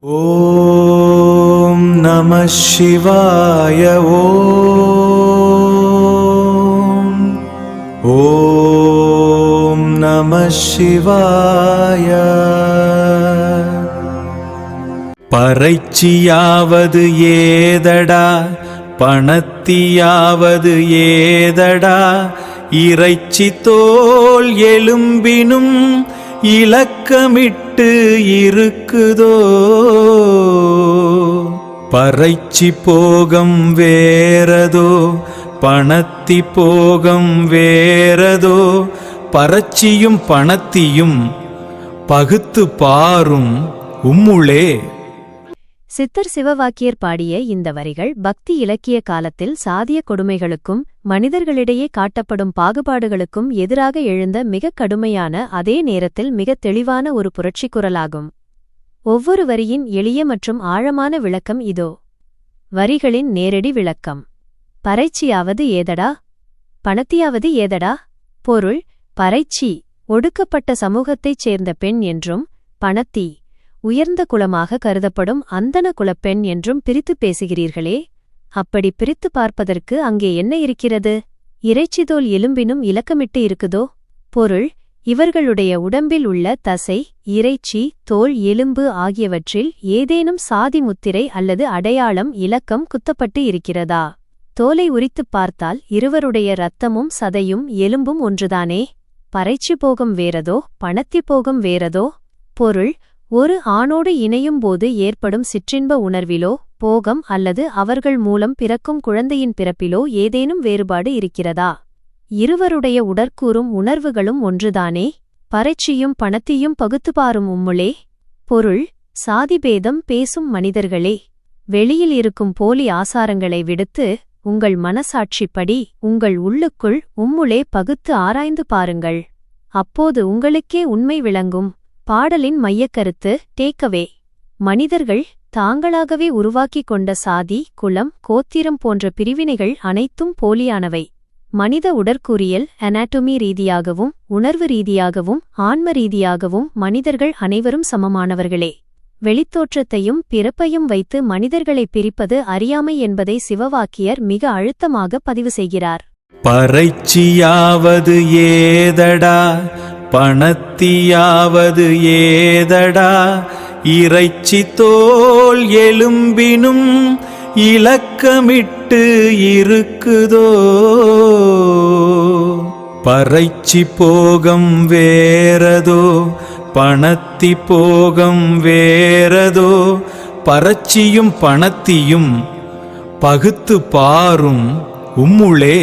ஓம் நம சிவாய. ஓம் நம சிவாய. பறைச்சியாவது ஏதடா, பணத்தியாவது ஏதடா, இறைச்சி தோல் எலும்பினும் இலக்கமிட்டு இருக்குதோ. பறைச்சி போகம் வேறதோ, பணத்தி போகம் வேறதோ, பறச்சியும் பணத்தியும் பகுத்து பாரும் உம்முளே. சித்தர் சிவவாக்கியர் பாடிய இந்த வரிகள் பக்தி இலக்கிய காலத்தில் சாதிய கொடுமைகளுக்கும் மனிதர்களிடையே காட்டப்படும் பாகுபாடுகளுக்கும் எதிராக எழுந்த மிக கடுமையான, அதே நேரத்தில் மிக தெளிவான ஒரு புரட்சிக் குரலாகும். ஒவ்வொரு வரியின் எளிய மற்றும் ஆழமான விளக்கம் இதோ. வரிகளின் நேரடி விளக்கம். பறைச்சியாவது ஏதடா, பணத்தியாவது ஏதடா. பொருள்: பறைச்சி ஒடுக்கப்பட்ட சமூகத்தைச் சேர்ந்த பெண் என்றும், பணத்தி உயர்ந்த குலமாக கருதப்படும் அந்தண குலப்பெண் என்றும் பிரித்து பேசுகிறீர்களே. அப்படி பிரித்து பார்ப்பதற்கு அங்கே என்ன இருக்கிறது? இறைச்சிதோல் எலும்பினும் இலக்கமிட்டு இருக்குதோ. பொருள்: இவர்களுடைய உடம்பில் உள்ள தசை, இறைச்சி, தோல், எலும்பு ஆகியவற்றில் ஏதேனும் சாதி முத்திரை அல்லது அடையாளம், இலக்கம் குத்தப்பட்டு இருக்கிறதா? தோலை உரித்துப் பார்த்தால் இருவருடைய இரத்தமும் சதையும் எலும்பும் ஒன்றுதானே. பறைச்சி போகம் வேறதோ, பணத்தி போகம் வேறதோ. பொருள்: ஒரு ஆணோடு இணையும் போது ஏற்படும் சிற்றின்ப உணர்விலோ, போகம் அல்லது அவர்கள் மூலம் பிறக்கும் குழந்தையின் பிறப்பிலோ ஏதேனும் வேறுபாடு இருக்கிறதா? இருவருடைய உடற்கூறும் உணர்வுகளும் ஒன்றுதானே. பறைச்சியும் பணத்தியும் பகுத்துப்பாரும் உம்முளே. பொருள்: சாதிபேதம் பேசும் மனிதர்களே, வெளியில் இருக்கும் போலி ஆசாரங்களை விடுத்து உங்கள் மனசாட்சிப்படி உங்கள் உள்ளுக்குள் உம்முளே பகுத்து ஆராய்ந்து பாருங்கள். அப்போது உங்களுக்கே உண்மை விளங்கும். பாடலின் மையக்கருத்து டேக்கவே: மனிதர்கள் தாங்களாகவே உருவாக்கிக் கொண்ட சாதி, குலம், கோத்திரம் போன்ற பிரிவினைகள் அனைத்தும் போலியானவை. மனித உடற்கூறியல் அனாட்டோமி ரீதியாகவும் உணர்வு ரீதியாகவும் ஆன்ம ரீதியாகவும் மனிதர்கள் அனைவரும் சமமானவர்களே. வெளித்தோற்றத்தையும் பிறப்பையும் வைத்து மனிதர்களை பிரிப்பது அறியாமை என்பதை சிவவாக்கியர் மிக அழுத்தமாக பதிவு செய்கிறார். பறைச்சியாவது ஏதடா, பணத்தியாவது ஏதடா, இறைச்சி தோல் எலும்பினும் இலக்கமிட்டு இருக்குதோ. பறைச்சி போகம் வேறதோ, பணத்தி போகம் வேறதோ, பறச்சியும் பணத்தியும் பகுத்து பாரும் உம்முளே.